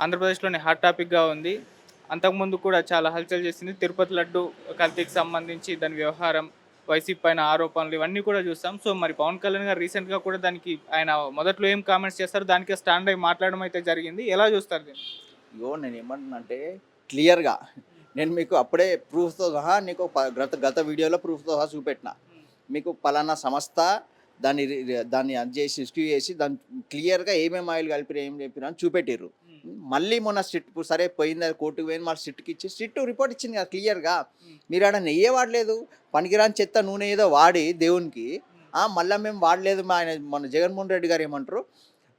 ఆంధ్రప్రదేశ్‌లోని హాట్ టాపిక్‌గా ఉంది. అంతకుముందు కూడా చాలా హల్చల్ చేసింది. తిరుపతి లడ్డు కల్తీకి సంబంధించి దాని వ్యవహారం, వైసీపీ పైన ఆరోపణలు ఇవన్నీ కూడా చూసాం. సో, మరి పవన్ కళ్యాణ్ గారు రీసెంట్‌గా కూడా దానికి ఆయన మొదట్లో ఏం కామెంట్స్ చేస్తారో దానికే స్టాండ్ అయ్యి మాట్లాడడం అయితే జరిగింది. ఎలా చూస్తారు దీన్ని? నేనేమంటున్నానంటే క్లియర్‌గా నేను మీకు అప్పుడే ప్రూఫ్‌తో సహా నీకు గత గత వీడియోలో ప్రూఫ్‌తో సహా చూపెట్టిన. మీకు పలానా సంస్థ దాన్ని దాన్ని అది చేసి రిస్క్యూ చేసి దాన్ని క్లియర్‌గా ఏమేమి ఆయిల్ కలిపిర్రు, ఏం చెప్పిర్రు అని చూపెట్టిర్రు. మళ్ళీ మొన్న సిట్ ఇప్పుడు సరే పోయింది అది కోర్టుకి పోయింది మళ్ళీ సిట్‌కి ఇచ్చి సిట్ రిపోర్ట్ ఇచ్చింది కదా క్లియర్‌గా. మీరు ఆడ నెయ్యే వాడలేదు. పనికిరాని చెత్త నూనె ఏదో వాడి దేవునికి మళ్ళా మేము వాడలేదు ఆయన మన జగన్మోహన్ రెడ్డి గారు ఏమంటారు,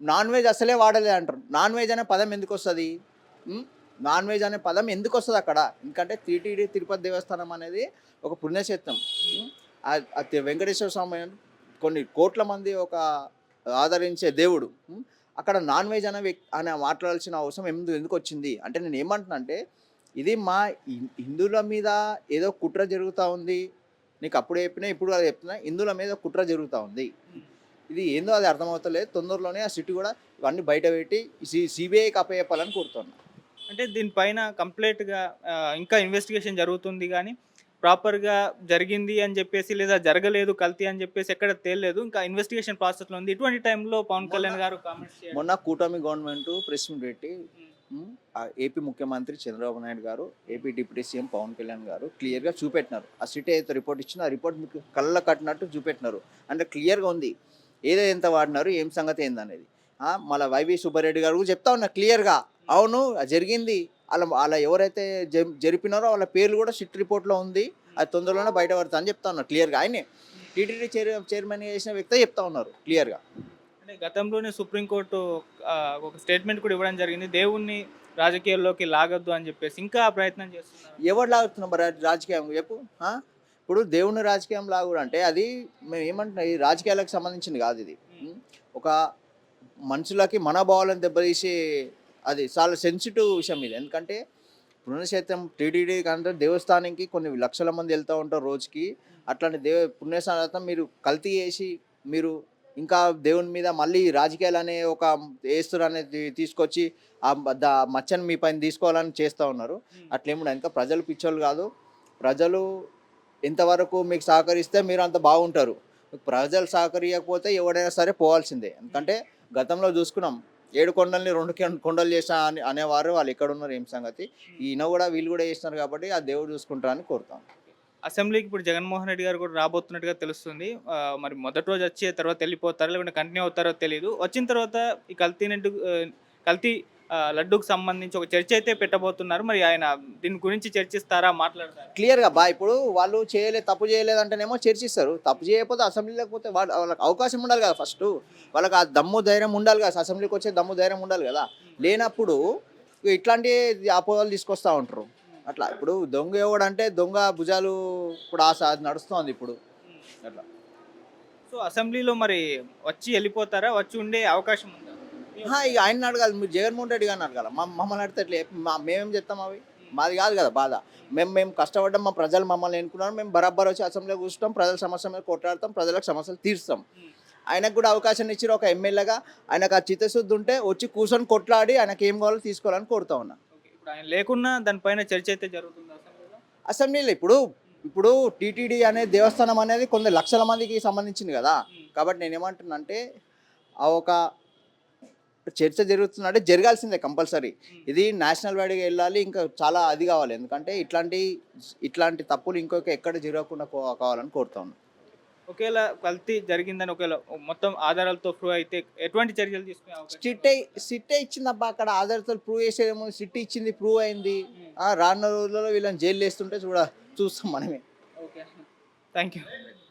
నాన్ వెజ్ అసలే వాడలేదు అంటారు. నాన్ వెజ్ అనే పదం ఎందుకొస్తది? నాన్ వెజ్ అనే పదం ఎందుకొస్తది అక్కడ? ఎందుకంటే టీటీడీ తిరుపతి దేవస్థానం అనేది ఒక పుణ్యక్షేత్రం. వెంకటేశ్వర స్వామి కొన్ని కోట్ల మంది ఒక ఆదరించే దేవుడు. అక్కడ నాన్ వెజ్ అనే మాట్లాడాల్సిన అవసరం ఎందుకొచ్చింది? అంటే నేనేమంటున్నా అంటే, ఇది మా హిందువుల మీద ఏదో కుట్ర జరుగుతా ఉంది. నీకు అప్పుడు చెప్పినా, ఇప్పుడు అది చెప్తున్నా. హిందువుల మీద కుట్ర జరుగుతా ఉంది. ఇది ఏందో అది అర్థమవుతలేదు. తొందరలోనే ఆ సిట్ కూడా ఇవన్నీ బయట పెట్టి సీబీఐకి అప్పచెప్పాలని కోరుతున్నా. అంటే దీనిపైన కంప్లీట్‌గా ఇంకా ఇన్వెస్టిగేషన్ జరుగుతుంది గానీ, ప్రాపర్‌గా జరిగింది అని జెప్పేసి, లేదా జరగలేదు కల్తీ అని జెప్పేసి ఎక్కడ తేలలేదు. ఇంకా ఇన్వెస్టిగేషన్ ప్రాసెస్‌లో ఉంది. ఇటువంటి టైంలో పవన్ కళ్యాణ్ గారు కామెంట్స్ చేయడం. మొన్న కూటమి గవర్నమెంట్ ప్రెస్ మీట్ పెట్టి ఏపీ ముఖ్యమంత్రి Chandrababu Naidu garu, AP deputy CM Pawan Kalyan garu క్లియర్‌గా చూపెట్టినారు. ఆ సిట్ ఏదైతే రిపోర్ట్ ఇచ్చిందో ఆ రిపోర్ట్ మీకు కళ్ళ కట్టినట్టు చూపెట్టినారు. అంటే క్లియర్‌గా ఉంది. ఏదో ఎంత వాడినారు, ఏం సంగతి ఏందనేది. మళ్ళీ వైవి సుబ్బారెడ్డి గారు కూడా చెప్తా ఉన్నారు క్లియర్‌గా. అవును జరిగింది. అలా ఎవరైతే జరిపినారో వాళ్ళ పేర్లు కూడా సిట్ రిపోర్ట్‌లో ఉంది. అది తొందరలోనే బయటపడతా అని చెప్తా ఉన్నారు క్లియర్‌గా. ఆయనే టీటీడీ చైర్మన్ చేసిన వ్యక్తే చెప్తా ఉన్నారు క్లియర్‌గా. అంటే గతంలోనే సుప్రీంకోర్టు ఒక స్టేట్మెంట్ కూడా ఇవ్వడం జరిగింది. దేవుణ్ణి రాజకీయాల్లోకి లాగొద్దు అని జెప్పేసి. ఇంకా ఆ ప్రయత్నం చేస్తున్నారు. ఎవరు లాగుతున్నాం మరి రాజకీయం చెప్పు? ఇప్పుడు దేవుని రాజకీయం లాగుడు అంటే అది మేము ఏమంటున్నాం, ఈ రాజకీయాలకు సంబంధించింది కాదు ఇది. ఒక మనుషులకి మనోభావాలను దెబ్బతీసి అది చాలా సెన్సిటివ్ విషయం ఇది. ఎందుకంటే పుణ్యక్షేత్రం టీటీడీ అంటే దేవస్థానానికి కొన్ని లక్షల మంది వెళ్తూ ఉంటారు రోజుకి. అట్లాంటి పుణ్యస్థానం మీరు కల్తీ చేసి మీరు ఇంకా దేవుని మీద మళ్ళీ రాజకీయాలు అనే ఒక ఏస్తురు అనేది తీసుకొచ్చి మచ్చని మీ పైన తీసుకోవాలని చేస్తూ ఉన్నారు. అట్లేముండదు. ఇంకా ప్రజలు పిచ్చోళ్ళు కాదు. ప్రజలు ఎంతవరకు మీకు సహకరిస్తే మీరు అంత బాగుంటారు. ప్రజలు సహకరియకపోతే ఎవడైనా సరే పోవాల్సిందే. ఎందుకంటే గతంలో చూసుకున్నాం. 7 కొండల్ని 2 కొండలు చేశా అనేవారు. వాళ్ళు ఎక్కడున్నారు ఏం సంగతి? ఈయన కూడా వీళ్ళు కూడా చేసినారు కాబట్టి ఆ దేవుడు చూసుకుంటారని కోరుతాం. అసెంబ్లీకి ఇప్పుడు జగన్మోహన్ రెడ్డి గారు కూడా రాబోతున్నట్టుగా తెలుస్తుంది. మరి మొదటి రోజు వచ్చి తర్వాత వెళ్ళిపోతారో లేకుంటే కంటిన్యూ అవుతారో తెలీదు. వచ్చిన తర్వాత ఈ కల్తీ లడ్డూకి సంబంధించి ఒక చర్చ అయితే పెట్టబోతున్నారు. మరి ఆయన దీని గురించి చర్చిస్తారా? మాట్లాడతారా? క్లియర్‌గా ఇప్పుడు వాళ్ళు తప్పు చేయలేదంటేనేమో చర్చిస్తారు. తప్పు చేయకపోతే అసెంబ్లీలోకి పోతే వాళ్ళకి అవకాశం ఉండాలి కదా ఫస్టు. వాళ్ళకి ఆ దమ్ము ధైర్యం ఉండాలి కదా! అసెంబ్లీకి వచ్చే దమ్ము ధైర్యం ఉండాలి కదా! లేనప్పుడు ఇట్లాంటి అపోహలు తీసుకొస్తా ఉంటారు. అట్లా ఇప్పుడు దొంగ ఎవడంటే దొంగ భుజాలు ఇప్పుడు అది నడుస్తోంది ఇప్పుడు. అట్లా. సో, అసెంబ్లీలో మరి వచ్చి వెళ్ళిపోతారా? వచ్చి ఉండే అవకాశం ఉందా? ఇక ఆయన్ని అడగాలి. మీరు జగన్మోహన్ రెడ్డి గారిని అడగాల. మమ్మల్ని అడిగితే ఎట్లా మేమేం చెప్తాం అవి? మాది కాదు కదా బాధ. మేము కష్టపడ్డాం. మా ప్రజలు మమ్మల్ని ఎన్నుకున్నారు. మేము బరాబర్ వచ్చి అసెంబ్లీలో కూర్చుంటాం. ప్రజల సమస్య మీద కొట్లాడతాం. ప్రజలకు సమస్యలు తీరుస్తాం. ఆయనకు కూడా అవకాశం ఇచ్చిర్రు ఒక ఎమ్మెల్యేగా. ఆయనకు ఆ చిత్తశుద్ధి ఉంటే వచ్చి కూర్చొని కొట్లాడి ఆయనకి ఏం కావాలో తీసుకోవాలని కోరుతా ఉన్నా. ఓకే. ఇప్పుడు ఆయన లేకున్నా దానిపైన చర్చ అయితే జరుగుతుందా అసెంబ్లీలో? అసెంబ్లీలో ఇప్పుడు టీటీడీ అనే దేవస్థానం అనేది కొన్ని లక్షల మందికి సంబంధించింది కదా! కాబట్టి నేనేమంటున్నా అంటే ఆ ఒక చర్చ జరుగుతుందంటే జరగాల్సిందే కంపల్సరీ. ఇది నేషనల్ వైడ్‌గా వెళ్ళాలి. ఇంకా చాలా అది కావాలి. ఎందుకంటే ఇట్లాంటి తప్పులు ఎక్కడ జరగకుండా కావాలని కోరుతా ఉన్నాను. ఒకవేళ కల్తీ జరిగిందని ఒకవేళ మొత్తం ఆధారాలతో ప్రూవ్ అయితే ఎటువంటి చర్యలు తీసుకునే అవకాశం ఉంది? సిట్టే ఇచ్చిందబ్బా అక్కడ ఆధారాలతో ప్రూవ్ చేసేదేమో. సిట్ ఇచ్చింది, ప్రూవ్ అయింది. రానున్న రోజులలో వీళ్ళని జైల్‌లో ఏస్తుంటే చూస్తాం మనమే. ఓకే. Thank you.